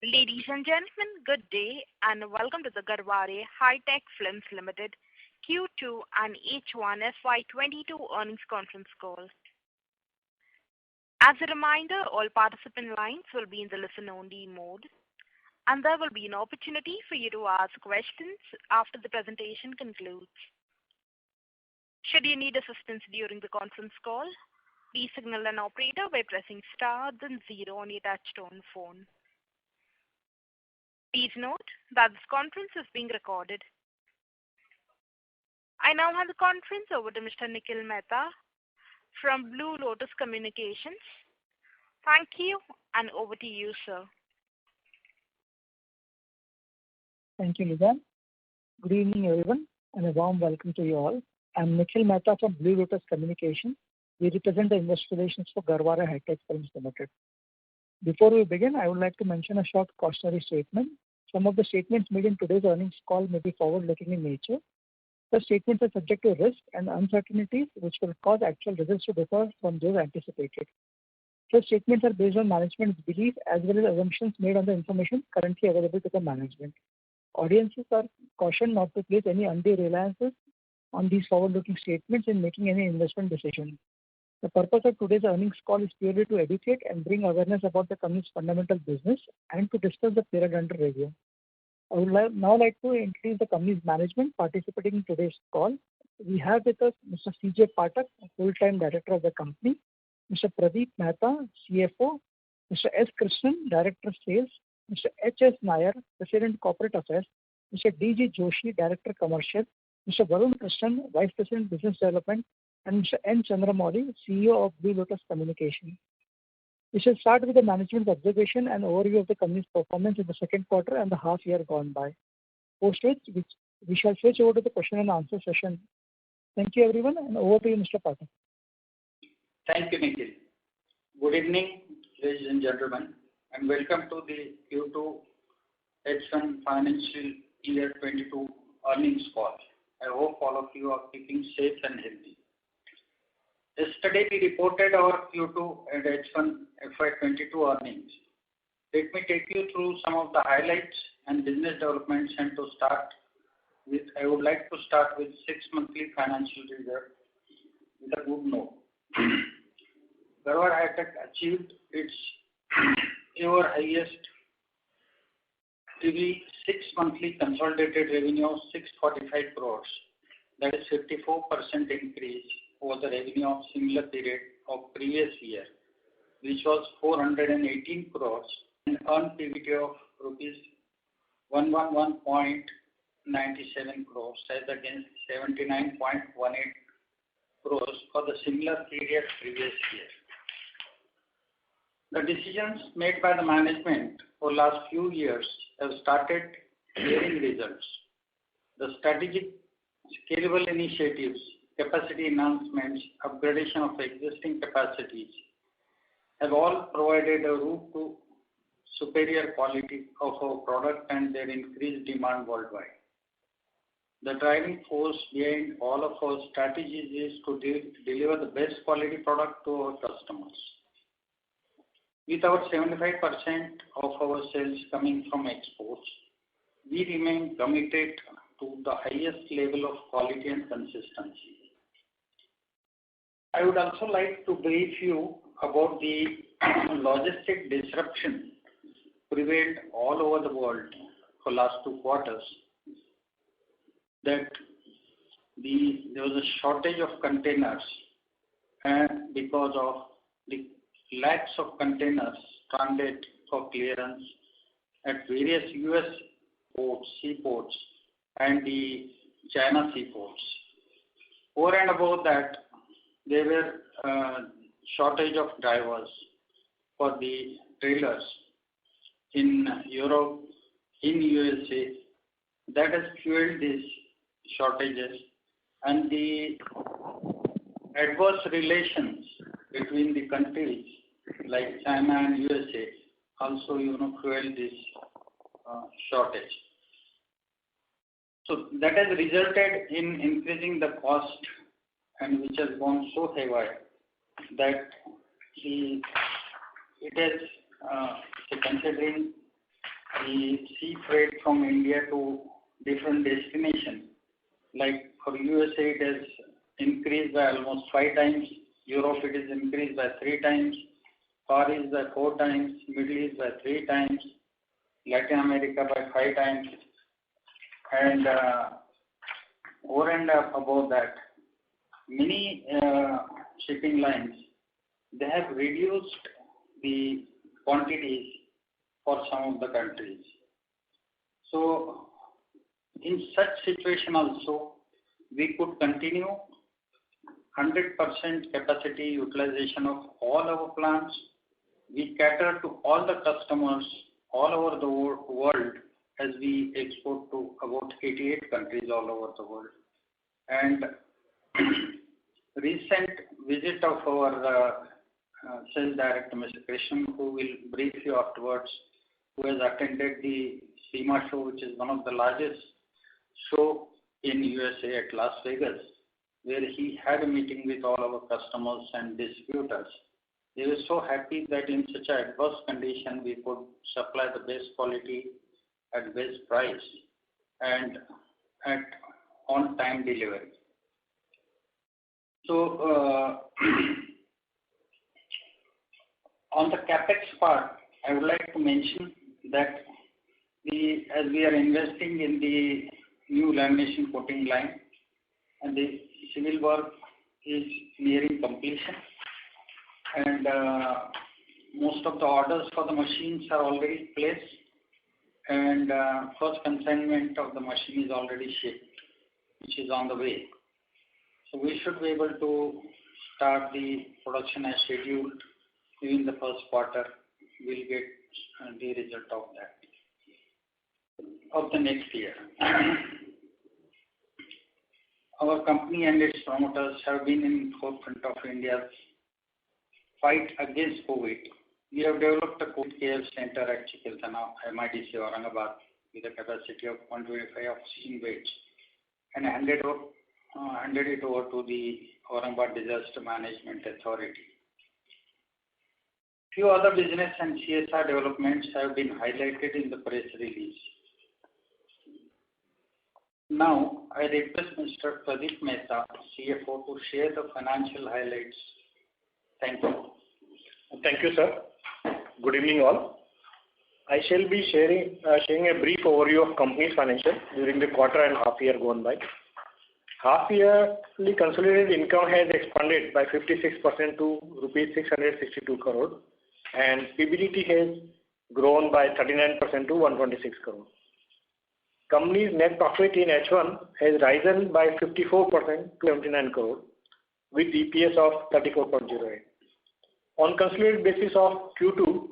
Ladies and gentlemen, good day and welcome to the Garware High-Tech Films Limited Q2 and H1 FY22 earnings conference call. As a reminder, all participant lines will be in the listen-only mode, and there will be an opportunity for you to ask questions after the presentation concludes. Should you need assistance during the conference call, please signal an operator by pressing star then 0 on your touch-tone phone. Please note that this conference is being recorded. I now hand the conference over to Mr. Nikhil Mehta from Blue Lotus Communications. Thank you, and over to you, sir. Thank you, Lizanne. Good evening, everyone, and a warm welcome to you all. I'm Nikhil Mehta from Blue Lotus Communications. We represent the investor relations for Garware High-Tech Films Limited. Before we begin, I would like to mention a short cautionary statement. Some of the statements made in today's earnings call may be forward-looking in nature. Such statements are subject to risk and uncertainties which will cause actual results to differ from those anticipated. Such statements are based on management's belief as well as assumptions made on the information currently available to the management. Audiences are cautioned not to place any undue reliances on these forward-looking statements in making any investment decision. The purpose of today's earnings call is purely to educate and bring awareness about the company's fundamental business and to discuss the period under review. I would now like to introduce the company's management participating in today's call. We have with us Mr. C.J. Pathak, full-time director of the company, Mr. Pradeep Mehta, CFO, Mr. S. Krishnan, Director of Sales, Mr. H.S. Nair, President Corporate Affairs, Mr. D.G. Joshi, Director Commercial, Mr. Varun Krishnan, Vice President Business Development, and Mr. N. Chandramouli, CEO of Blue Lotus Communications. We shall start with the management's observation and overview of the company's performance in the second quarter and the half year gone by. Post which we shall switch over to the question and answer session. Thank you, everyone, and over to you, Mr. Pathak. Thank you, Nikhil. Good evening, ladies and gentlemen, and welcome to the Q2 H1 financial year 22 earnings call. I hope all of you are keeping safe and healthy. Yesterday, we reported our Q2 and H1 FY22 earnings. Let me take you through some of the highlights and business developments, and I would like to start with 6 monthly financial result with a good note. Garware High-Tech achieved its ever highest TV 6 monthly consolidated revenue of 645 crores. That is 54% increase over the revenue of similar period of previous year, which was 418 crores, and earned PBT of rupees 111.97 crores as against 79.18 crores for the similar period previous year. The decisions made by the management for last few years have started bearing results. The strategic scalable initiatives, capacity enhancements, upgradation of existing capacities have all provided a route to superior quality of our product and their increased demand worldwide. The driving force behind all of our strategies is to deliver the best quality product to our customers. With our 75% of our sales coming from exports, we remain committed to the highest level of quality and consistency. I would also like to brief you about the logistic disruption prevailed all over the world for last 2 quarters. That there was a shortage of containers, and because of the lacks of containers stranded for clearance at various US ports, seaports, and the China seaports. Over and above that, there were shortage of drivers for the trailers in Europe, in USA. That has fueled these shortages, and the adverse relations between the countries like China and USA also fueled this shortage. So that has resulted in increasing the cost, and which has gone so heavy that it has, considering the sea freight from India to different destinations. Like for USA, it has increased by almost 5 times. Europe, it is increased by 3 times. Far East by 4 times. Middle East by 3 times. Latin America by 5 times. And over and above that, many shipping lines, they have reduced the quantities for some of the countries. So in such situation also, we could continue 100% capacity utilization of all our plants. We cater to all the customers all over the world, as we export to about 88 countries all over the world. And recent visit of our sales director, Mr. Krishnan, who will brief you afterwards, who has attended the SEMA show, which is one of the largest show in USA at Las Vegas, where he had a meeting with all our customers and distributors. They were so happy that in such an adverse condition, we could supply the best quality at best price and at on-time delivery. So, on the capex part, I would like to mention that as we are investing in the new lamination coating line, and the civil work is nearing completion, and most of the orders for the machines are already placed, and first consignment of the machine is already shipped, which is on the way. So we should be able to start the production as scheduled within the first quarter. We'll get the result of that, of the next year. Our company and its promoters have been in forefront of India's fight against COVID. We have developed a COVID care center at Chikilthana, MIDC Aurangabad, with a capacity of 125 oxygen beds, and handed it over to the Aurangabad Disaster Management Authority. Few other business and CSR developments have been highlighted in the press release. Now, I request Mr. Pradeep Mehta, CFO, to share the financial highlights. Thank you. Thank you, sir. Good evening, all. I shall be sharing a brief overview of company's financials during the quarter and half year gone by. Half yearly consolidated income has expanded by 56% to rupees 662 crore, and PBDT has grown by 39% to 126 crore. Company's net profit in H1 has risen by 54% to 79 crore, with EPS of 34.08. On consolidated basis of Q2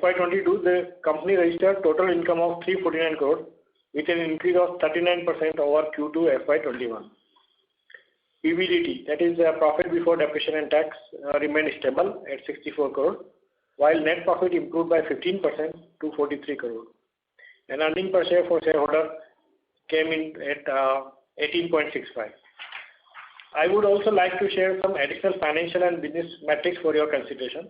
FY22, the company registered total income of 349 crore, with an increase of 39% over Q2 FY21. PBDT, that is profit before depreciation and tax, remained stable at 64 crore, while net profit improved by 15% to 43 crore. And earning per share for shareholder came in at 18.65. I would also like to share some additional financial and business metrics for your consideration.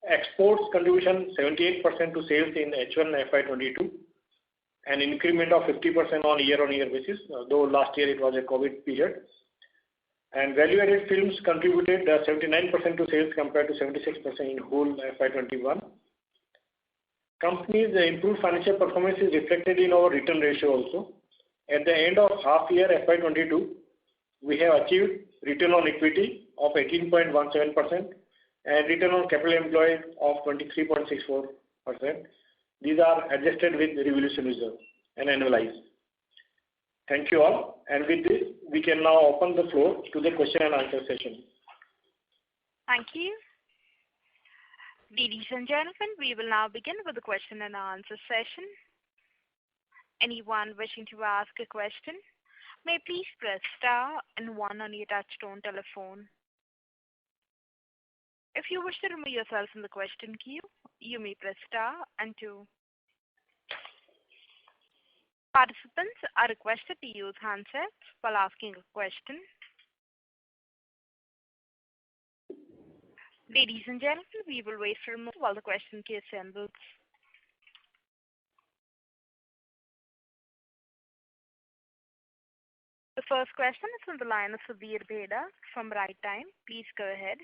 Exports contribution 78% to sales in H1 FY22, an increment of 50% on year-on-year basis, though last year it was a COVID period. And value-added films contributed 79% to sales compared to 76% in whole FY21. Company's improved financial performance is reflected in our return ratio also. At the end of half year FY22, we have achieved return on equity of 18.17% and return on capital employed of 23.64%. These are adjusted with revaluation reserve and annualized. Thank you all. And with this, we can now open the floor to the question and answer session. Thank you. Ladies and gentlemen, we will now begin with the question and answer session. Anyone wishing to ask a question may please press star and 1 on your touchtone telephone. If you wish to remove yourself from the question queue, you may press star and 2. Participants are requested to use handsets while asking a question. Ladies and gentlemen, we will wait for a moment while the question queue assembles. first question is from the line of Sudhir Bheda from Right Time. Please go ahead.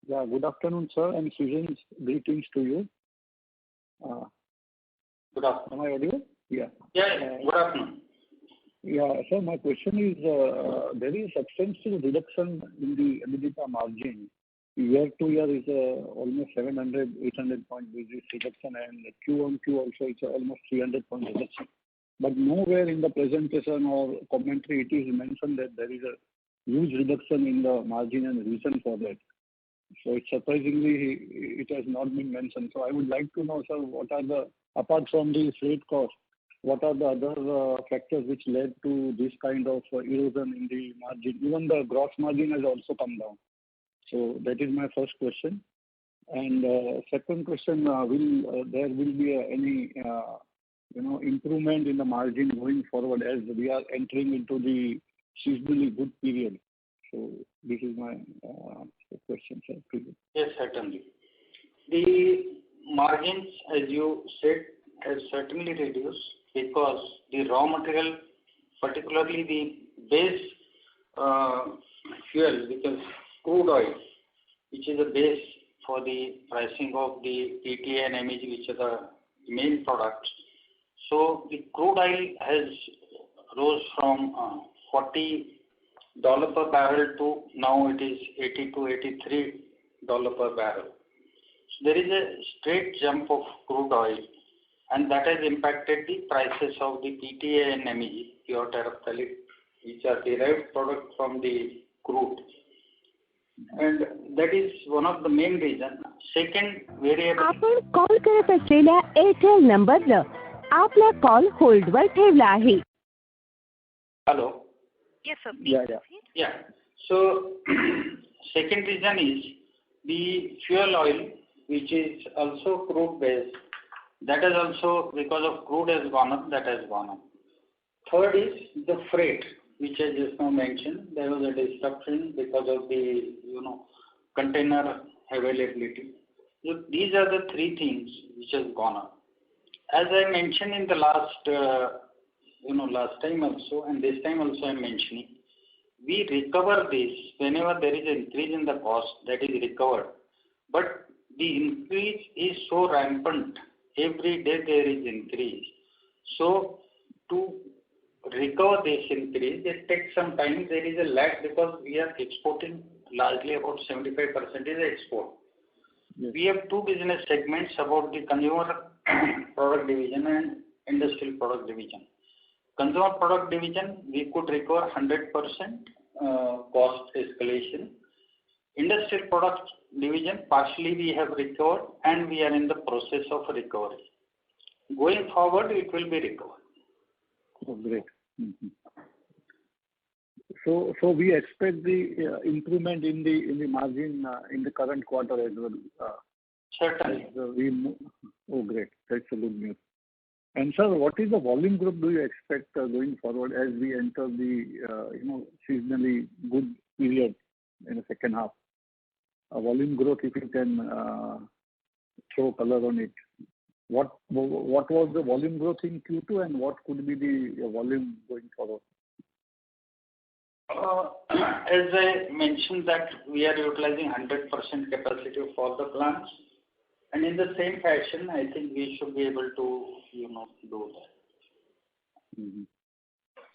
Yeah, good afternoon, sir, and season's greetings to you. Good afternoon. Am I audible? Yeah. Yeah, good afternoon. Yeah, sir, my question is, there is substantial reduction in the EBITDA margin. Year to year is almost 700, 800 point basis reduction, and Q on Q also it's almost 300 point reduction. But nowhere in the presentation or commentary it is mentioned that there is a huge reduction in the margin and reason for that. So it's surprisingly it has not been mentioned. So I would like to know, sir, what are the, apart from the freight cost, what are the other factors which led to this kind of erosion in the margin? Even the gross margin has also come down. So that is my first question. And second question, will there be any improvement in the margin going forward as we are entering into the seasonally good period? So this is my question, sir. Yes, certainly. The margins, as you said, have certainly reduced because the raw material, particularly the base fuel, because crude oil, which is a base for the pricing of the PTA and MEG, which are the main products. So the crude oil has rose from $40 per barrel to now it is $80 to $83 per barrel. So there is a straight jump of crude oil, and that has impacted the prices of the PTA and MEG, pure terephthalate, which are derived products from the crude. And that is one of the main reasons. Second variable. आपण call करत असलेल्या एअरटेल नंबरला आपला call होल्डवर ठेवला आहे. Hello. Yes, sir. Please proceed. Yeah. So second reason is the fuel oil, which is also crude based. That is also, because of crude has gone up, that has gone up. Third is the freight, which I just now mentioned. There was a disruption because of the container availability. So these are the three things which has gone up. As I mentioned in the last last time also, and this time also I'm mentioning, we recover this whenever there is an increase in the cost, that is recovered. But the increase is so rampant. Every day there is increase. So to recover this increase, it takes some time. There is a lag because we are exporting largely, about 75% is export. Yes. We have two business segments about the consumer product division and industrial product division. Consumer product division, we could recover 100% cost escalation. Industrial product division, partially we have recovered and we are in the process of recovery. Going forward, it will be recovered. Oh, great. Mm-hmm. So we expect the improvement in the margin in the current quarter as well. Certainly. Oh, great. That's a good news. And sir, what is the volume growth do you expect going forward as we enter the seasonally good period in the second half? Volume growth, if you can throw color on it. What was the volume growth in Q2 and what could be the volume going forward? As I mentioned that we are utilizing 100% capacity of all the plants, and in the same fashion, I think we should be able to do that. Mm-hmm.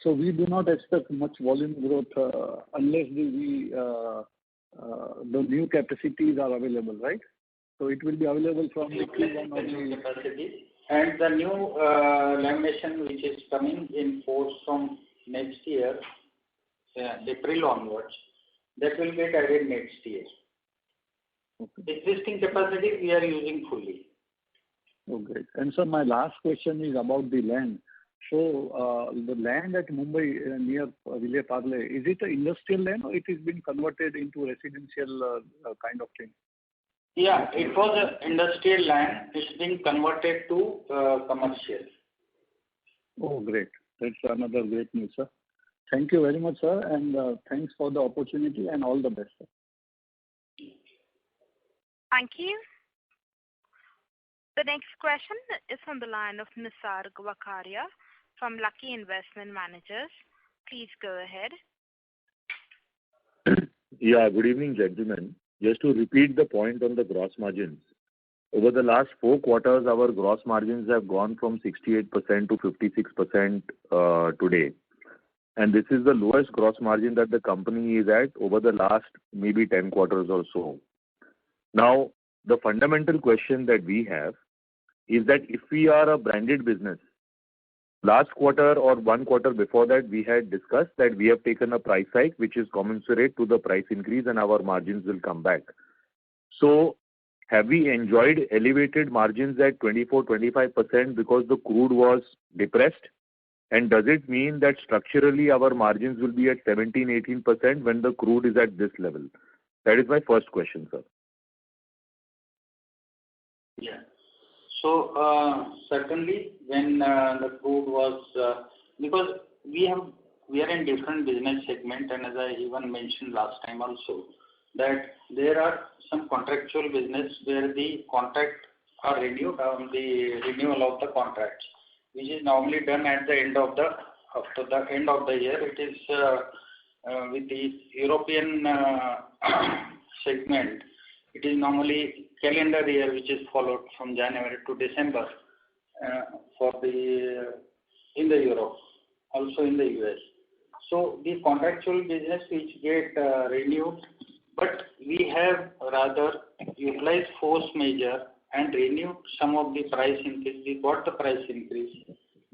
So we do not expect much volume growth unless the new capacities are available, right? So it will be available from the Q1 of the capacity, and the new lamination which is coming in force from next year, April onwards, that will get added next year. Okay. Existing capacity we are using fully. Oh, great. And so my last question is about the land. So the land at Mumbai near Vile Parle, is it an industrial land or it is been converted into residential kind of thing? Yeah, it was an industrial land. It's been converted to commercial. Oh, great. That's another great news, sir. Thank you very much, sir, and thanks for the opportunity and all the best, sir. Thank you. The next question is on the line of Nisarg Vakharia from Lucky Investment Managers. Please go ahead. Yeah, good evening, gentlemen. Just to repeat the point on the gross margins. Over the last 4 quarters, our gross margins have gone from 68% to 56% today. And this is the lowest gross margin that the company is at over the last maybe 10 quarters or so. Now, the fundamental question that we have is that if we are a branded business, last quarter or 1 quarter before that, we had discussed that we have taken a price hike which is commensurate to the price increase and our margins will come back. So, have we enjoyed elevated margins at 24-25% because the crude was depressed? And does it mean that structurally our margins will be at 17-18% when the crude is at this level? That is my first question, sir. Yeah. So certainly when the crude was because we are in different business segment, and as I even mentioned last time also, that there are some contractual business where the contract are renewed on the renewal of the contracts, which is normally done at the end of after the end of the year. It is with the European segment. It is normally calendar year which is followed from January to December in the Europe, also in the US. So the contractual business which get renewed, but we have rather utilized force measure and renewed some of the price increase. We got the price increase,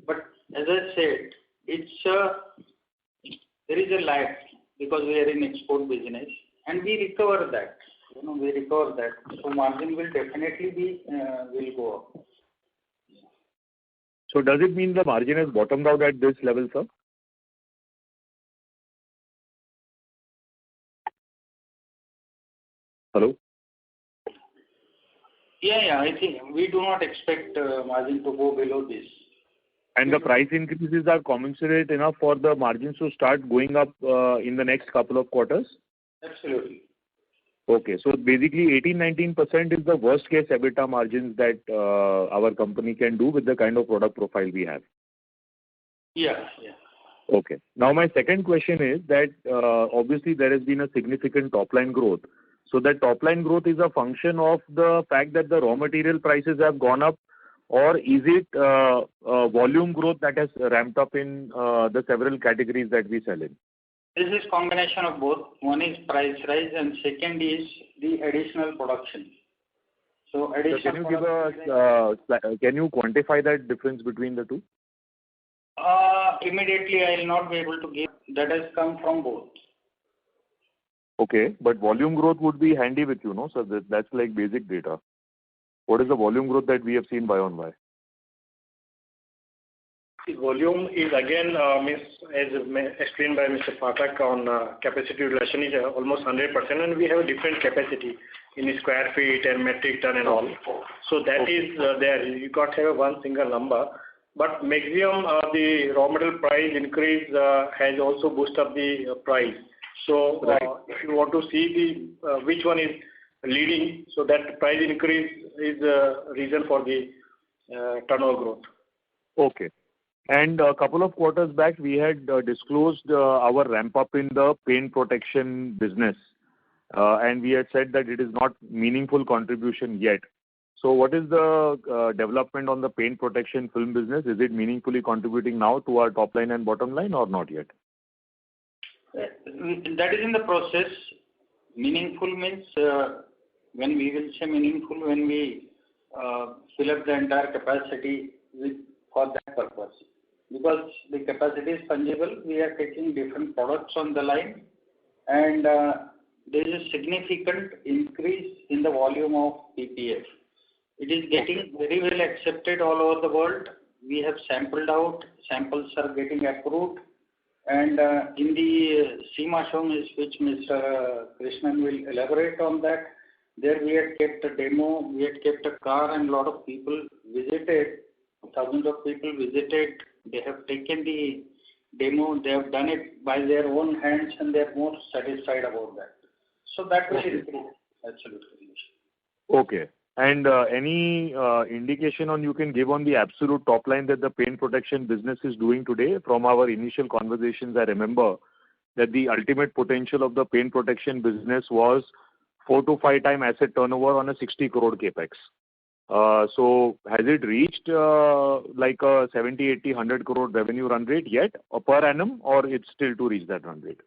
but as I said, there is a lag because we are in export business, and we recover that. We recover that. So margin will definitely will go up. So does it mean the margin has bottomed out at this level, sir? Hello? Yeah, I think we do not expect margin to go below this. And the price increases are commensurate enough for the margins to start going up in the next couple of quarters? Absolutely. Okay, so basically 18-19% is the worst case EBITDA margins that our company can do with the kind of product profile we have. Yeah. Okay. Now my second question is that obviously there has been a significant top line growth. So that top line growth is a function of the fact that the raw material prices have gone up, or is it volume growth that has ramped up in the several categories that we sell in? This is combination of both. One is price rise and second is the additional production. So additional can you quantify that difference between the two? Immediately I will not be able to give. That has come from both. Okay, but volume growth would be handy with you, no? So that's like basic data. What is the volume growth that we have seen Y on Y? The volume is again, as explained by Mr. Pathak on capacity utilization is almost 100%, and we have a different capacity in square feet and metric ton and all. So that is there. You can't have one single number, but maximum the raw material price increase has also boosted up the price. So if you want to see the which one is leading, so that price increase is the reason for the turnover growth. Okay. And a couple of quarters back, we had disclosed our ramp up in the paint protection business. And we had said that it is not meaningful contribution yet. So what is the development on the paint protection film business? Is it meaningfully contributing now to our top line and bottom line or not yet? That is in the process. Meaningful means when we will say meaningful, when we fill up the entire capacity for that purpose. Because the capacity is fungible, we are taking different products on the line, and there is a significant increase in the volume of PPF. It is getting very well accepted all over the world. We have sampled out, samples are getting approved, and in the SEMA show, which Mr. Krishnan will elaborate on that, there we had kept a demo, we had kept a car, and a lot of people visited, thousands of people visited. They have taken the demo, they have done it by their own hands, and they are more satisfied about that. So that will improve, absolutely. Okay. And any indication you can give on the absolute top line that the paint protection business is doing today? From our initial conversations, I remember that the ultimate potential of the paint protection business was 4 to 5 times asset turnover on a 60 crore capex. So has it reached like a 70, 80, 100 crore revenue run rate yet per annum, or it's still to reach that run rate?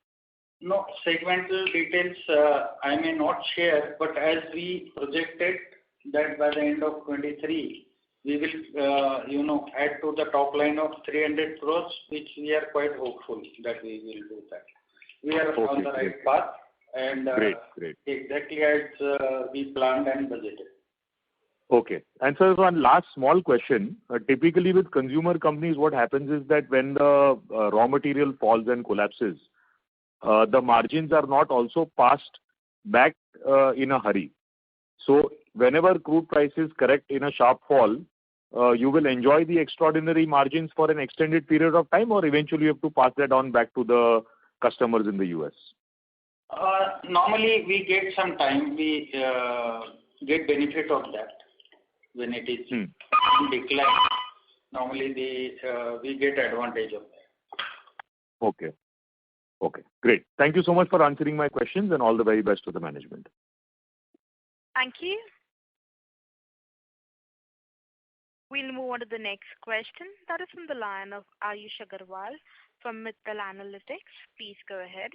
No, segmental details I may not share, but as we projected that by the end of 23, we will, add to the top line of 300 crores, which we are quite hopeful that we will do that. We are on the right path, and great. Exactly as we planned and budgeted. Okay. And so one last small question. Typically with consumer companies, what happens is that when the raw material falls and collapses, the margins are not also passed back in a hurry. So whenever crude prices correct in a sharp fall, you will enjoy the extraordinary margins for an extended period of time, or eventually you have to pass that on back to the customers in the US? Normally we get some time, we get benefit of that when it is in decline. Normally we get advantage of that. Okay, great. Thank you so much for answering my questions, and all the very best to the management. Thank you. We'll move on to the next question. That is from the line of Ayush Agarwal from Mittal Analytics. Please go ahead.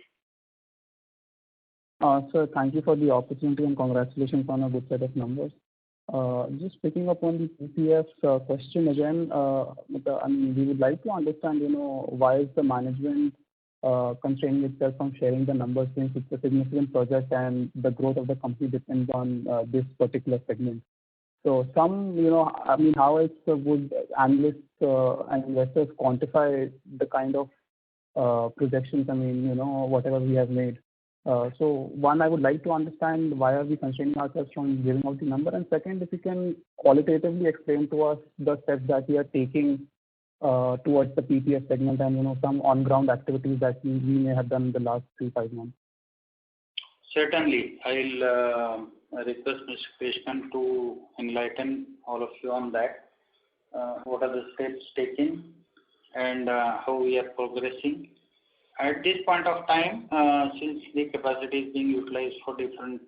Sir, thank you for the opportunity and congratulations on a good set of numbers. Just picking up on the PPF question again, we would like to understand, why is the management constraining itself from sharing the numbers, since it's a significant project and the growth of the company depends on this particular segment. So how else would analysts and investors quantify the kind of projections, whatever we have made? So one, I would like to understand why are we constraining ourselves from giving out the number, and second, if you can qualitatively explain to us the steps that we are taking towards the PPF segment and some on-ground activities that we may have done in the last 3-5 months. Certainly, I'll request Mr. Krishnan to enlighten all of you on that. What are the steps taken and how we are progressing. At this point of time, since the capacity is being utilized for different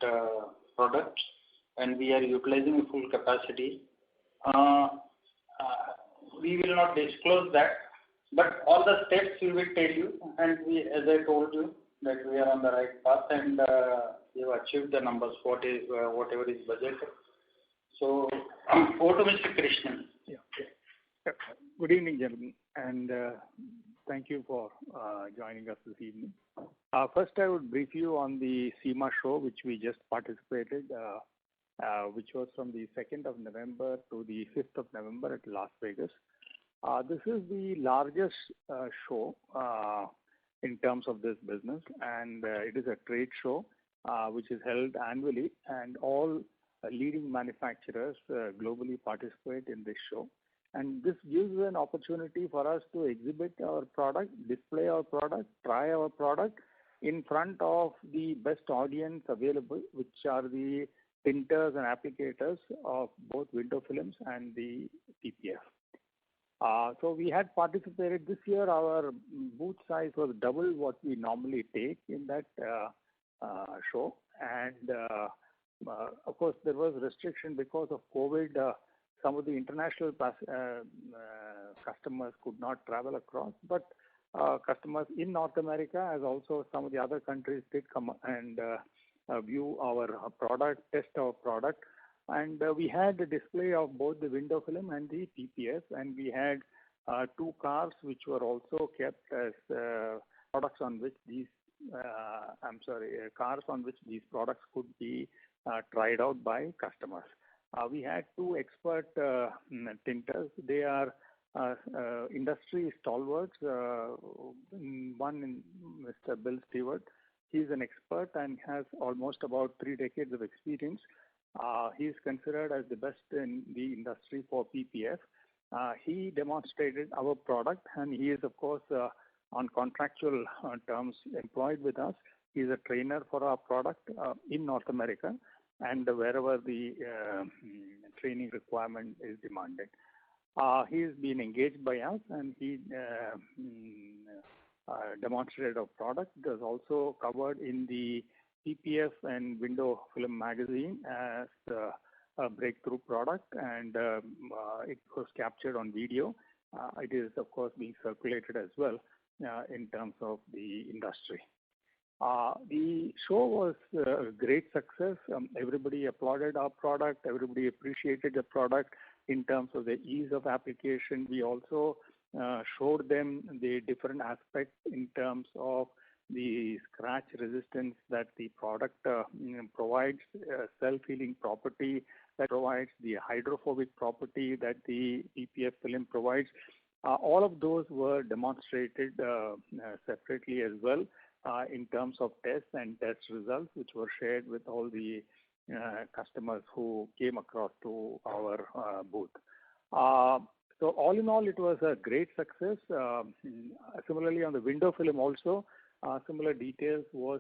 products and we are utilizing the full capacity, we will not disclose that, but all the steps we will tell you, and as I told you, that we are on the right path and we have achieved the numbers, whatever is budgeted. So, over to Mr. Krishnan. Yeah. Good evening, gentlemen, and thank you for joining us this evening. First, I would brief you on the SEMA show, which we just participated, which was from the 2nd of November to the 5th of November at Las Vegas. This is the largest show in terms of this business, and it is a trade show which is held annually, and all leading manufacturers globally participate in this show. And this gives an opportunity for us to exhibit our product, display our product, try our product in front of the best audience available, which are the tinters and applicators of both window films and the PPF. So we had participated this year. Our booth size was double what we normally take in that show, and of course there was restriction because of COVID. Some of the international customers could not travel across, but customers in North America, as also some of the other countries, did come and view our product, test our product. And we had a display of both the window film and the PPF, and we had 2 cars which were also kept as products on which these, cars on which these products could be tried out by customers. We had 2 expert tinters. They are industry stalwarts. One in Mr. Bill Stewart. He's an expert and has almost about 3 decades of experience. He is considered as the best in the industry for PPF. He demonstrated our product, and he is, of course, on contractual terms employed with us. He is a trainer for our product in North America. and wherever the training requirement is demanded. He's been engaged by us, and he demonstrated a product. It was also covered in the PPF and Window Film magazine as a breakthrough product, and it was captured on video. It is, of course, being circulated as well in terms of the industry. The show was a great success. Everybody applauded our product. Everybody appreciated the product in terms of the ease of application. We also showed them the different aspects in terms of the scratch resistance that the product provides, self-healing property that provides, the hydrophobic property that the PPF film provides. All of those were demonstrated separately as well in terms of tests and test results, which were shared with all the customers who came across to our booth. So all in all, it was a great success. Similarly, on the window film also, similar details was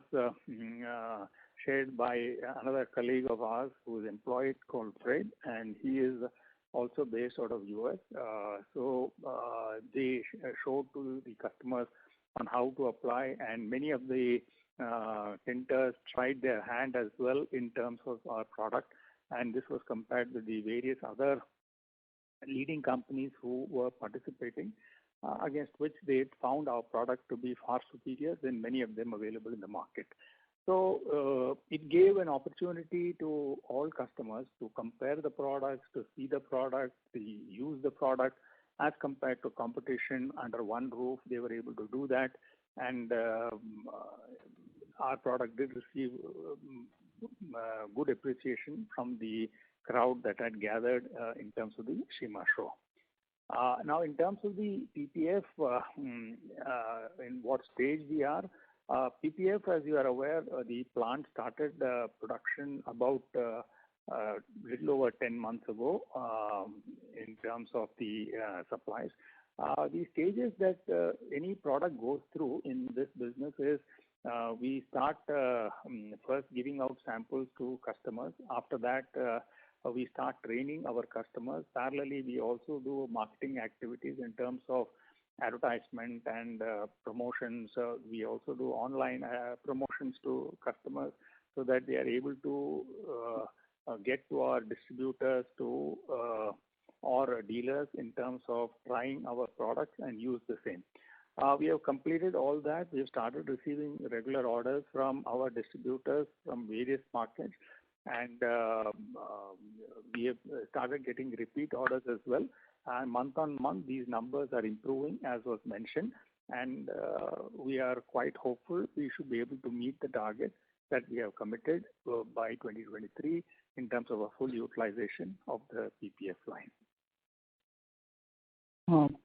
shared by another colleague of ours who is employed called Fred, and he is also based out of US. So they showed to the customers on how to apply, and many of the tinters tried their hand as well in terms of our product, and this was compared with the various other leading companies who were participating, against which they found our product to be far superior than many of them available in the market. So it gave an opportunity to all customers to compare the products, to see the product, to use the product as compared to competition under one roof. They were able to do that, and our product did receive good appreciation from the crowd that had gathered in terms of the SEMA show. Now, in terms of the PPF, in what stage we are, PPF, as you are aware, the plant started production about little over 10 months ago in terms of the supplies. The stages that any product goes through in this business is we start first giving out samples to customers. After that, we start training our customers. Parallelly, we also do marketing activities in terms of advertisement and promotions. We also do online promotions to customers so that they are able to get to our distributors to or dealers in terms of trying our products and use the same. We have completed all that. We have started receiving regular orders from our distributors from various markets, and we have started getting repeat orders as well. And month on month, these numbers are improving, as was mentioned, and we are quite hopeful we should be able to meet the target that we have committed by 2023 in terms of a full utilization of the PPF line.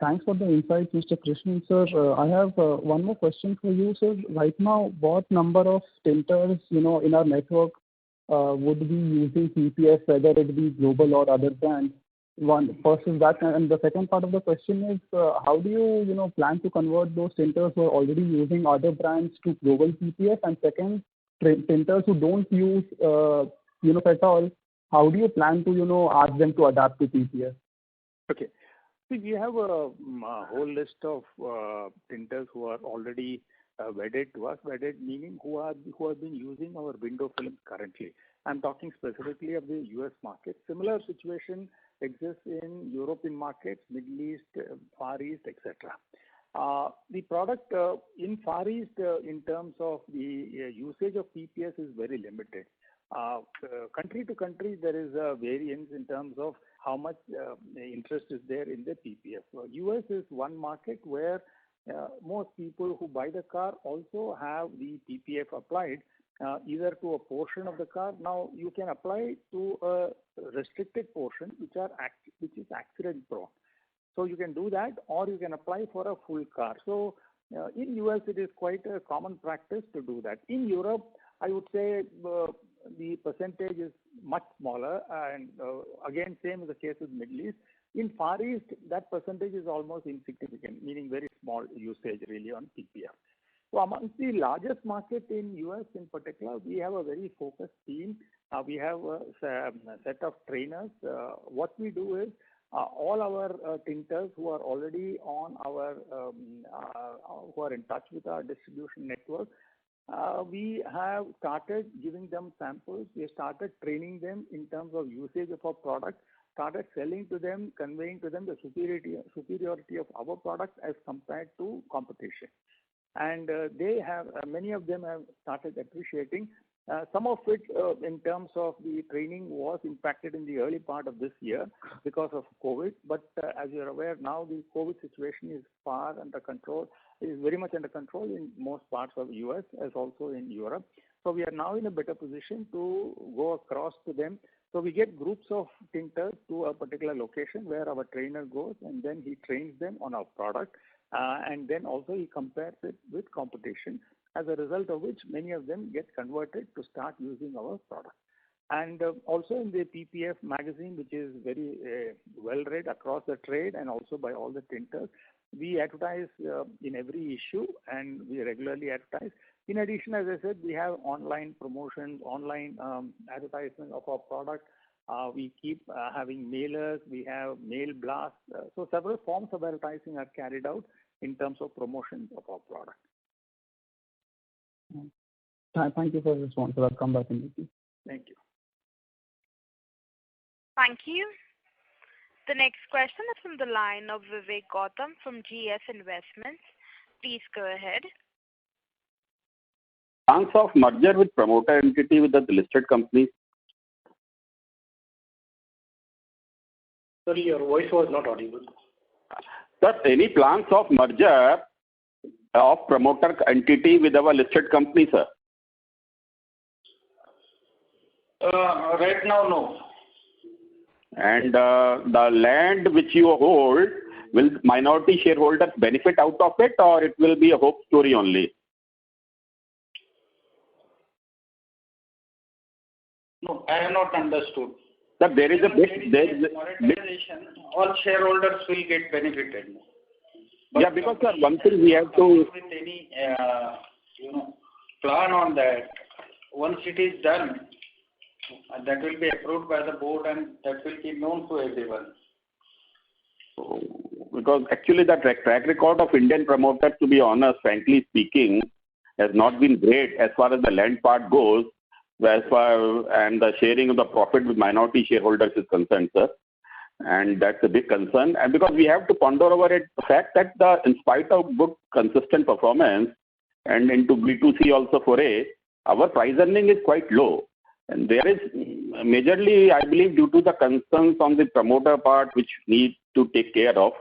Thanks for the insights, Mr. Krishnan, sir. I have one more question for you, sir. Right now, what number of tinters, in our network would be using PPF, whether it be global or other brands? One, first is that, and the second part of the question is, how do you, plan to convert those tinters who are already using other brands to global PPF? And second, tinters who don't use, at all, how do you plan to, ask them to adapt to PPF? Okay. See, we have a whole list of tinters who are already wedded to us. Wedded meaning who have been using our window films currently. I'm talking specifically of the US market. Similar situation exists in European markets, Middle East, Far East, etc. The product in Far East, in terms of the usage of PPS, is very limited. Country to country, there is a variance in terms of how much interest is there in the PPF. US is one market where most people who buy the car also have the PPF applied, either to a portion of the car. Now, you can apply to a restricted portion, which is accident prone. So you can do that, or you can apply for a full car. So in US, it is quite a common practice to do that. In Europe, I would say the percentage is much smaller, and again, same is the case with Middle East. In Far East, that percentage is almost insignificant, meaning very small usage really on PPF. So amongst the largest market in US in particular, we have a very focused team. We have a set of trainers. What we do is all our tinters who are already on our, who are in touch with our distribution network, we have started giving them samples. We have started training them in terms of usage of our product, started selling to them, conveying to them the superiority of our product as compared to competition. And they have, many of them have started appreciating. Some of it in terms of the training was impacted in the early part of this year because of COVID. But as you're aware now, the COVID situation is far under control, is very much under control in most parts of the US as also in Europe. So we are now in a better position to go across to them. So we get groups of tinters to a particular location where our trainer goes, and then he trains them on our product. And then also he compares it with competition, as a result of which many of them get converted to start using our product. And also in the PPF magazine, which is very well read across the trade and also by all the tinters, we advertise in every issue, and we regularly advertise. In addition, as I said, we have online promotions, online advertisement of our product. We keep having mailers, we have mail blasts. So several forms of advertising are carried out in terms of promotion of our product. Thank you for the response. I'll come back in with you. Thank you. Thank you. The next question is from the line of Vivek Gautam from GS Investments. Please go ahead. Chance of merger with promoter entity with the listed companies? Sorry, your voice was not audible. Sir, any plans of merger of promoter entity with our listed company, sir? Right now, no. And the land which you hold, will minority shareholders benefit out of it, or it will be a hope story only? No, I have not understood. Sir, there is a bit. Monetization, all shareholders will get benefited. But yeah, because sir, one thing we have to. With any plan on that, once it is done, that will be approved by the board and that will be known to everyone. Because actually the track record of Indian promoters, to be honest, frankly speaking, has not been great as far as the land part goes, and the sharing of the profit with minority shareholders is concerned, sir. And that's a big concern. And because we have to ponder over it, the fact that in spite of good consistent performance and into B2C also foray, our price earning is quite low. And there is majorly, I believe, due to the concerns on the promoter part, which need to take care of.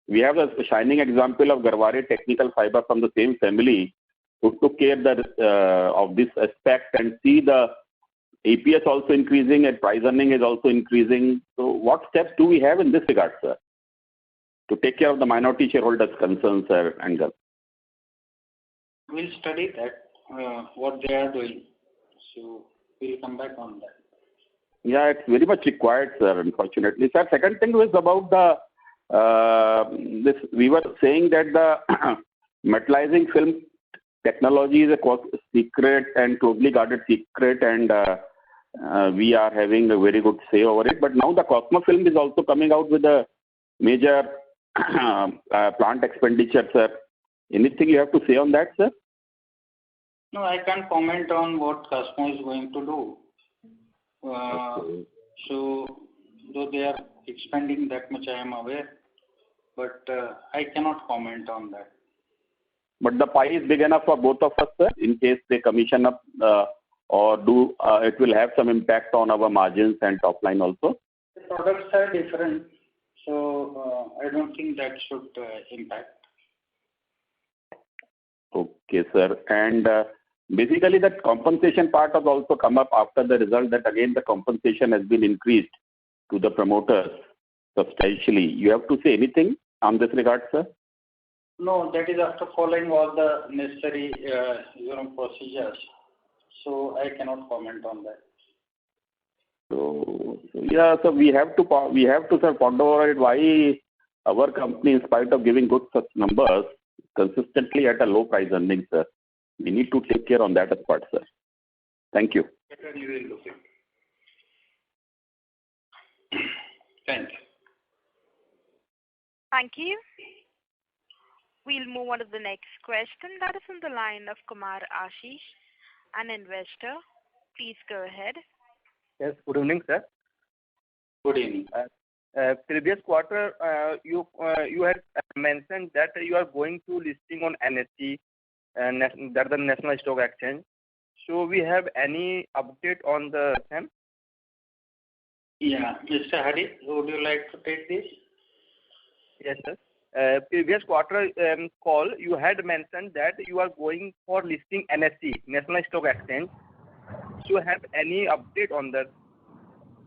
We have a shining example of Garware Technical Fiber from the same family, who took care of this aspect, and see the APS also increasing and price earning is also increasing. So what steps do we have in this regard, sir, to take care of the minority shareholders' concerns, sir, and we'll study that, what they are doing. So we'll come back on that. Yeah, it's very much required, sir, unfortunately. Sir, second thing was about this. We were saying that the metallizing film technology is a secret and closely guarded secret, and we are having a very good say over it. But now the Cosmo Film is also coming out with a major plant expenditure, sir. Anything you have to say on that, sir? No, I can't comment on what Cosmo is going to do. So, though they are expanding that much, I am aware, but I cannot comment on that. But the pie is big enough for both of us, sir, in case they commission up or do, it will have some impact on our margins and top line also? The products are different, so I don't think that should impact. Okay, sir. And basically that compensation part has also come up after the result, that again the compensation has been increased to the promoters substantially. You have to say anything on this regard, sir? No, that is after following all the necessary procedures. So I cannot comment on that. So yeah, so we have to sir ponder over it, why our company, in spite of giving good such numbers, consistently at a low price earnings, sir. We need to take care on that part, sir. Thank you. Certainly we will look at it. Thank you. Thank you. We'll move on to the next question. That is on the line of Kumar Ashish, an investor. Please go ahead. Yes, good evening, sir. Good evening. Previous quarter, you had mentioned that you are going to listing on NSE, that the National Stock Exchange. So we have any update on the same? Yeah, Mr. Hari, would you like to take this? Yes, sir. Previous quarter call, you had mentioned that you are going for listing NSE, National Stock Exchange. So have any update on that?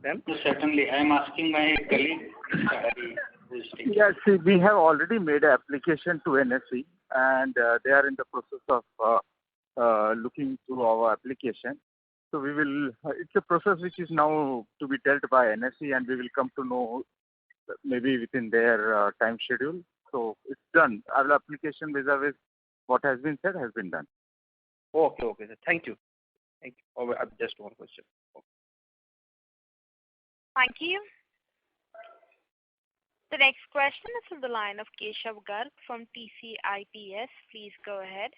No, certainly. I am asking my colleague, Mr. Hari. Yes, we have already made an application to NSE and they are in the process of looking through our application. So we will, it's a process which is now to be dealt by NSE and we will come to know maybe within their time schedule. So it's done. Our application vis-a-vis what has been said has been done. Okay, sir. Thank you. Thank you. Oh, just one question. Okay. Thank you. The next question is from the line of Keshav Garg from TCIPS. Please go ahead.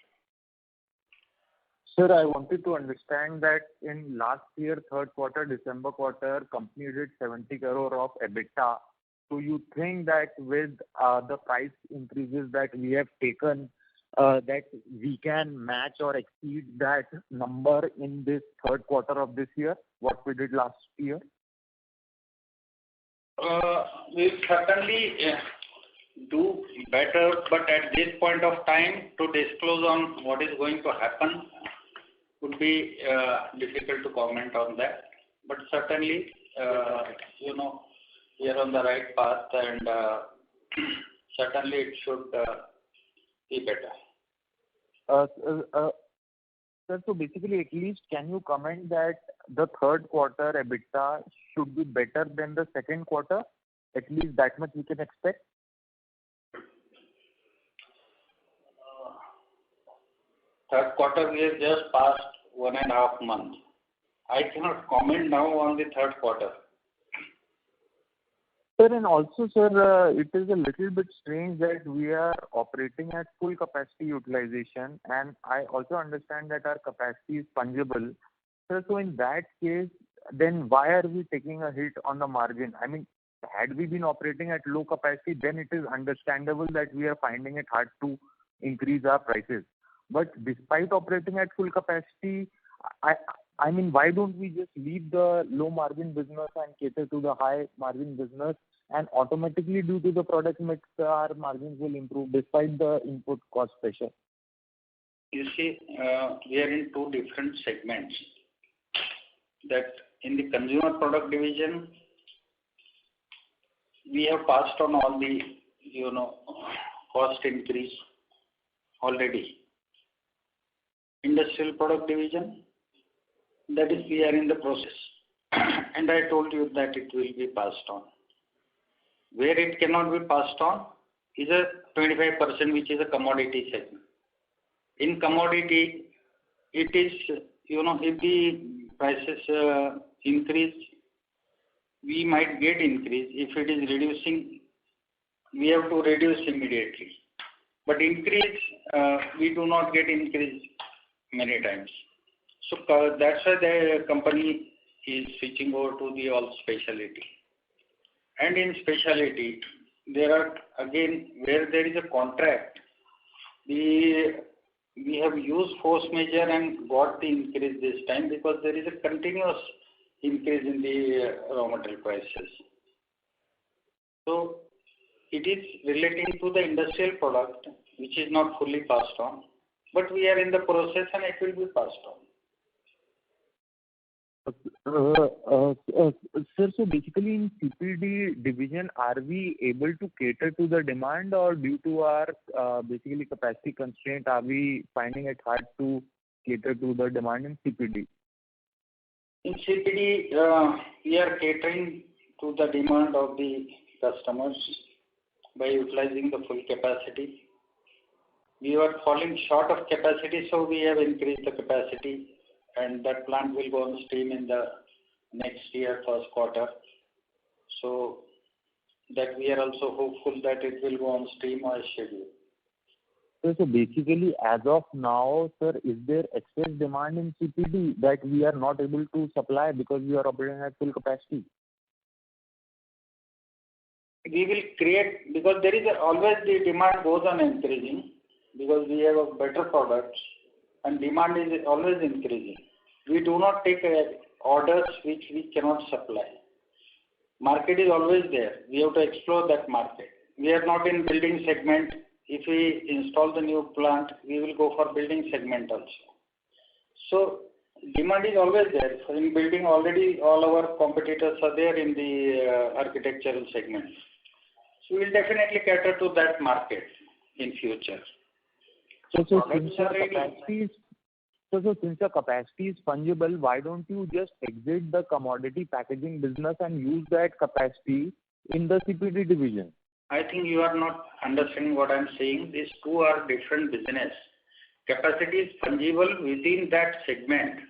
Sir, I wanted to understand that in last year, third quarter, December quarter, company did 70 crore of EBITDA. So you think that with the price increases that we have taken, that we can match or exceed that number in this third quarter of this year, what we did last year? We certainly do better, but at this point of time, to disclose on what is going to happen would be difficult to comment on that. But certainly, we are on the right path and certainly it should be better. Sir, so basically, at least can you comment that the third quarter EBITDA should be better than the second quarter? At least that much we can expect? Third quarter we have just passed 1.5 months. I cannot comment now on the third quarter. Sir, and also, sir, it is a little bit strange that we are operating at full capacity utilization, and I also understand that our capacity is fungible. Sir, so in that case, then why are we taking a hit on the margin? I mean, had we been operating at low capacity, then it is understandable that we are finding it hard to increase our prices. But despite operating at full capacity, I mean, why don't we just leave the low margin business and cater to the high margin business, and automatically due to the product mix, our margins will improve despite the input cost pressure? You see, we are in two different segments. That in the consumer product division, we have passed on all the, cost increase already. Industrial product division, that is, we are in the process. And I told you that it will be passed on. Where it cannot be passed on is a 25%, which is a commodity segment. In commodity, it is, if the prices increase, we might get increase. If it is reducing, we have to reduce immediately. But increase, we do not get increase many times. So that's why the company is switching over to the all specialty. And in specialty, there are, again, where there is a contract, we have used force majeure and got the increase this time because there is a continuous increase in the raw material prices. So it is relating to the industrial product, which is not fully passed on, but we are in the process and it will be passed on. Sir, so basically in CPD division, are we able to cater to the demand, or due to our basically capacity constraint, are we finding it hard to cater to the demand in CPD? In CPD, we are catering to the demand of the customers by utilizing the full capacity. We were falling short of capacity, so we have increased the capacity, and that plant will go on stream in the next year, first quarter. So that we are also hopeful that it will go on stream as scheduled. So basically, as of now, sir, is there excess demand in CPD that we are not able to supply because we are operating at full capacity? We will create, because there is always the demand goes on increasing, because we have a better products and demand is always increasing. We do not take orders which we cannot supply. Market is always there. We have to explore that market. We are not in building segment. If we install the new plant, we will go for building segment also. So demand is always there. So in building already all our competitors are there in the architectural segment. So we will definitely cater to that market in future. So since your capacity is fungible, why don't you just exit the commodity packaging business and use that capacity in the CPD division? I think you are not understanding what I am saying. These two are different business. Capacity is fungible within that segment.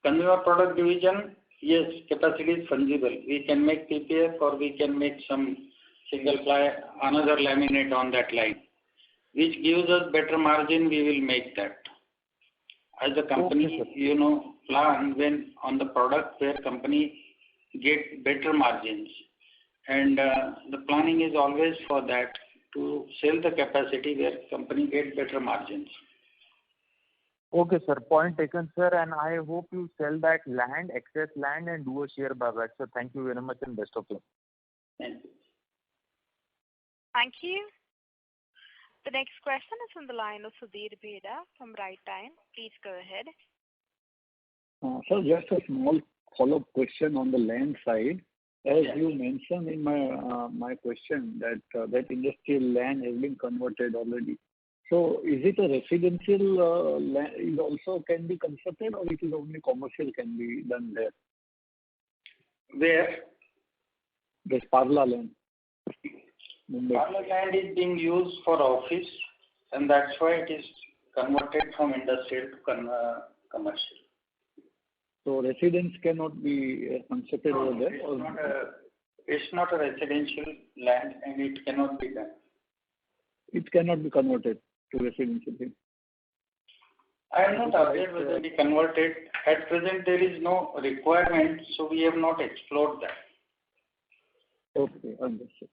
Consumer product division, yes, capacity is fungible. We can make PPF or we can make some single ply, another laminate on that line. Which gives us better margin, we will make that. As a company, plan when on the product where company get better margins. And the planning is always for that, to sell the capacity where company get better margins. Okay, sir. Point taken, sir. And I hope you sell that land, excess land, and do a share buyback. So thank you very much and best of luck. Thank you. Thank you. The next question is on the line of Sudhir Bheda from Right Time. Please go ahead. Sir, just a small follow-up question on the land side. As you mentioned in my question that that industrial land has been converted already. So is it a residential land it also can be constructed, or it is only commercial can be done there? Where? This Parla land. Parla land is being used for office, and that's why it is converted from industrial to commercial. So residence cannot be constructed over there? It's not a residential land and it cannot be done. It cannot be converted to residential. I am not aware whether it be converted. At present there is no requirement, so we have not explored that. Okay, understood.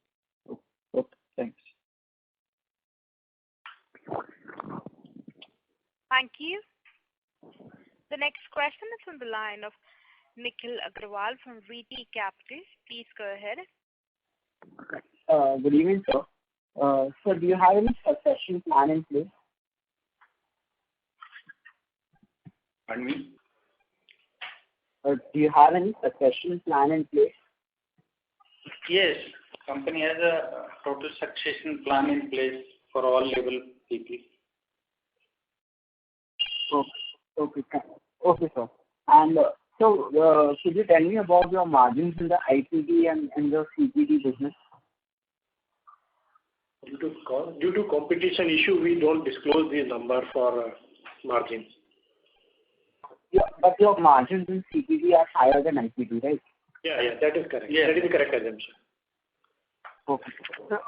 Okay, thanks. Thank you. The next question is on the line of Nikhil Agrawal from VT Capital. Please go ahead. Good evening, sir. Sir, do you have any succession plan in place? Pardon me? Do you have any succession plan in place? Yes, company has a total succession plan in place for all level people. Okay, sir. And so, could you tell me about your margins in the IPD and the CPD business? Due to competition issue, we don't disclose the number for margins. Yeah, but your margins in CPD are higher than IPD, right? Yeah, that is correct. Yeah. That is the correct assumption. Okay.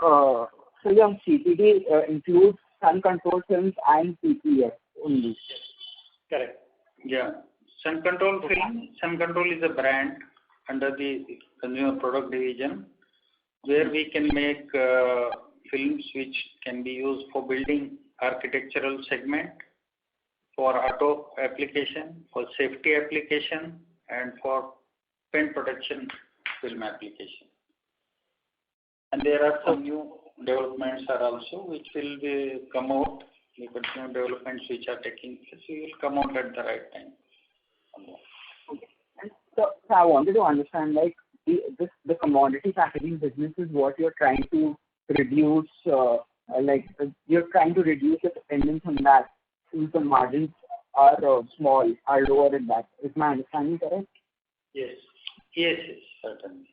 So your CPD includes Sun Control Films and PPF only. Correct. Yeah. Sun Control Film. Sun Control is a brand under the consumer product division where we can make films which can be used for building architectural segment, for auto application, for safety application, and for paint protection film application. And there are some new developments are also which will come out. The consumer developments which are taking place will come out at the right time. Okay. And so I wanted to understand, like the commodity packaging business is what you're trying to reduce, you're trying to reduce the dependence on that since the margins are small, are lower in that. Is my understanding correct? Yes, certainly.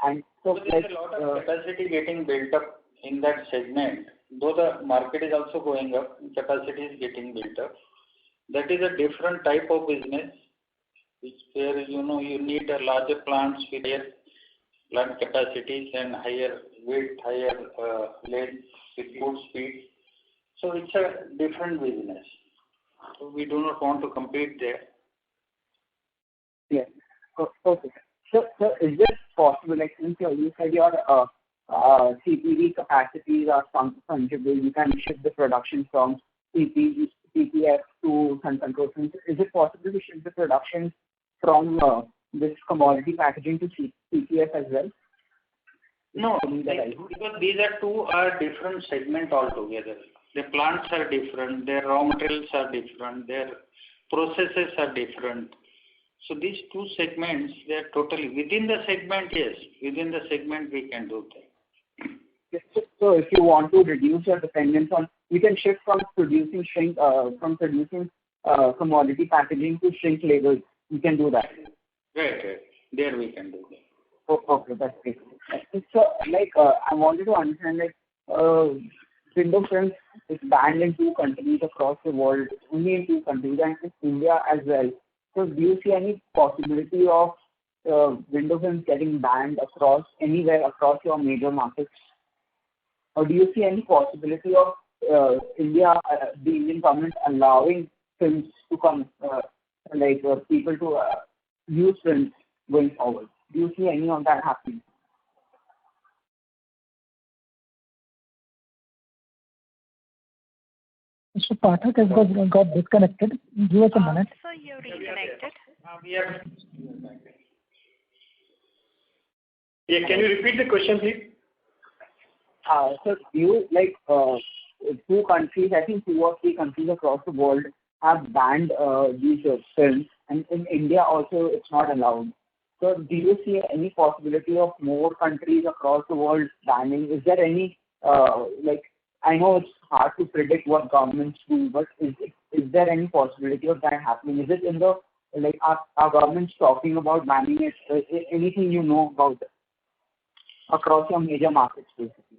And so there's a lot of capacity getting built up in that segment, though the market is also going up, capacity is getting built up. That is a different type of business, where you need a larger plants with higher plant capacities and higher weight, higher length with good speed. So it's a different business. So we do not want to compete there. Yes. Okay. So is it possible, like since you said your CPV capacities are fungible, you can shift the production from CPF to Sun Control. Is it possible to shift the production from this commodity packaging to CPF as well? No, because these are different segments altogether. The plants are different, their raw materials are different, their processes are different. So these two segments, they are totally within the segment. Yes, within the segment we can do that. Yes, so if you want to reduce your dependence on, you can shift from producing commodity packaging to shrink labels. You can do that. Right. There we can do that. Okay, that's great. So, I wanted to understand, window films is banned in 2 countries across the world, only in 2 countries, and in India as well. So, do you see any possibility of window films getting banned anywhere across your major markets? Or do you see any possibility of the Indian government allowing films to come, people to use films going forward? Do you see any of that happening? Mr. Pathak has got disconnected. Give us a minute. So you're reconnected. Yeah, can you repeat the question, please? So you 2 countries, I think 2 or 3 countries across the world have banned these films, and in India also it's not allowed. So do you see any possibility of more countries across the world banning? Is there any I know it's hard to predict what governments do, but is there any possibility of that happening? Is it in the are governments talking about banning it? Anything you know about across your major markets, basically?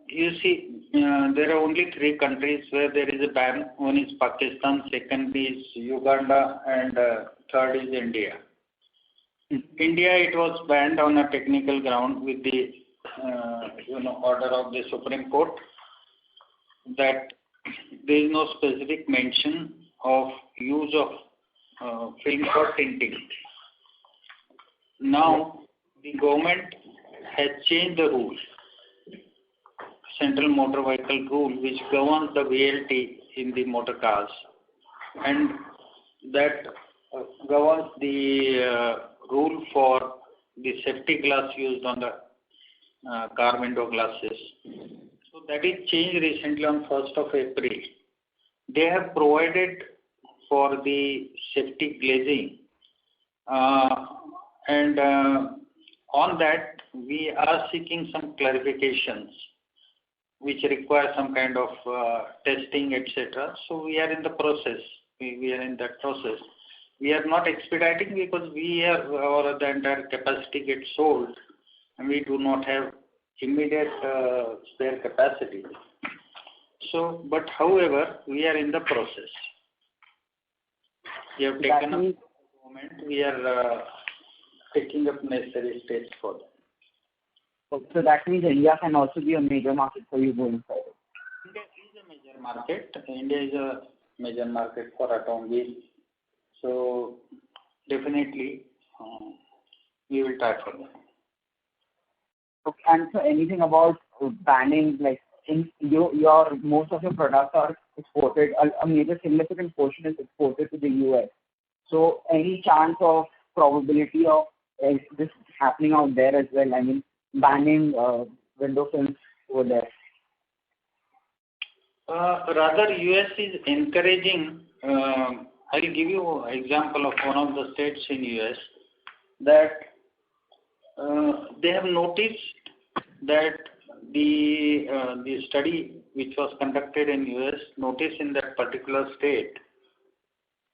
You see, there are only 3 countries where there is a ban. One is Pakistan, second is Uganda, and third is India. India, it was banned on a technical ground with the order of the Supreme Court that there is no specific mention of use of film for tinting. Now, the government has changed the rules, Central Motor Vehicle Rule, which governs the VLT in the motor cars, and that governs the rule for the safety glass used on the car window glasses. So that is changed recently on 1st of April. They have provided for the safety glazing, and on that we are seeking some clarifications which require some kind of testing, etc. So we are in the process. We are in that process. We are not expediting because the entire capacity gets sold and we do not have immediate spare capacity. So, but however, we are in the process. We have taken up the moment. We are taking up necessary steps for that. So that means India can also be a major market for you going forward. India is a major market. India is a major market for automobile. So definitely we will try for that. Okay. And so anything about banning, in your most of your products are exported, a major significant portion is exported to the US. So any chance of probability of this happening out there as well? I mean, banning window films over there. Rather, US is encouraging. I will give you an example of one of the states in US that they have noticed that the study which was conducted in US noticed in that particular state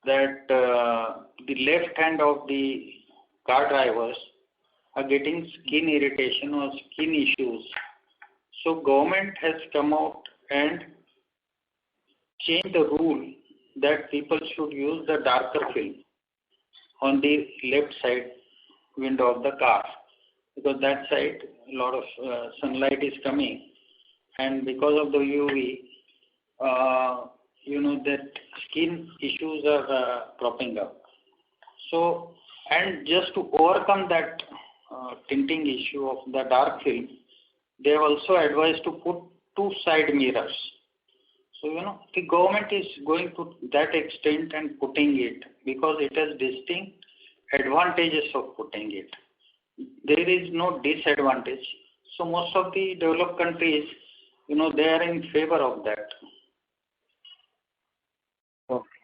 that the left hand of the car drivers are getting skin irritation or skin issues. So government has come out and changed the rule that people should use the darker film on the left side window of the car, because that side a lot of sunlight is coming, and because of the UV, that skin issues are cropping up. So, and just to overcome that tinting issue of the dark film, they have also advised to put 2 side mirrors. So, the government is going to that extent and putting it because it has distinct advantages of putting it. There is no disadvantage. So most of the developed countries, they are in favor of that. Okay,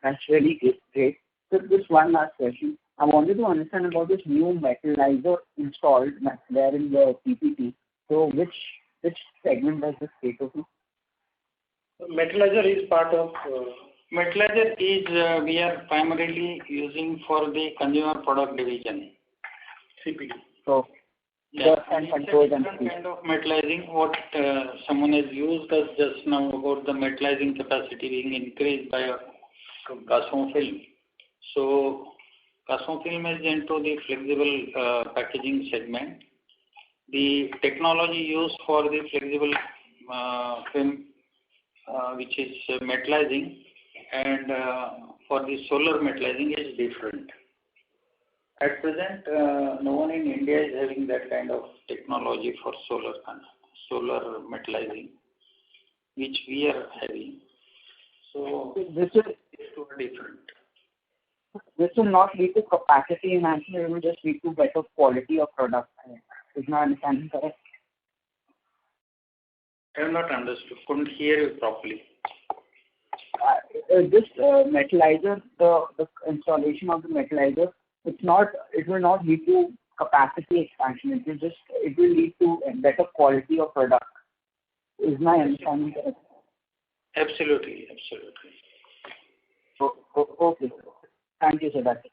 that's really great. So just one last question. I wanted to understand about this new metallizer installed there in the PPT. So which segment does this cater to? Metallizer is part of. Metallizer is we are primarily using for the consumer product division. CPD. So different kind of metallizing. What someone has used us just now about the metallizing capacity being increased by a Cosmo film. So Cosmo film is into the flexible packaging segment. The technology used for the flexible film, which is metallizing, and for the solar metallizing is different. At present, no one in India is having that kind of technology for solar metallizing, which we are having. So this is different. This will not lead to capacity enhancement. It will just lead to better quality of product. Is my understanding correct? I have not understood. Couldn't hear you properly. This metallizer, the installation of the metallizer, it will not lead to capacity expansion. It will lead to a better quality of product. Is my understanding correct? Absolutely. Okay. Thank you, sir. That's it.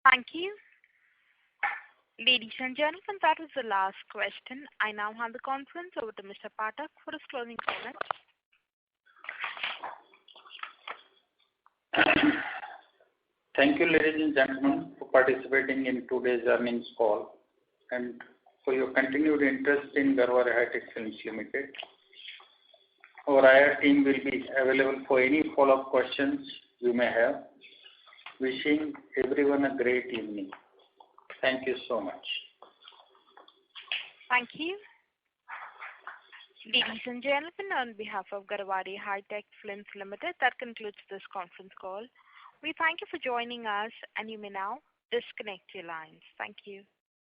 Thank you. Ladies and gentlemen, that was the last question. I now hand the conference over to Mr. Pathak for his closing comments. Thank you, ladies and gentlemen, for participating in today's earnings call and for your continued interest in Garhware Hi-Tech Films Limited. Our IR team will be available for any follow-up questions you may have. Wishing everyone a great evening. Thank you so much. Thank you. Ladies and gentlemen, on behalf of Garhware Hi-Tech Films Limited, that concludes this conference call. We thank you for joining us, and you may now disconnect your lines. Thank you.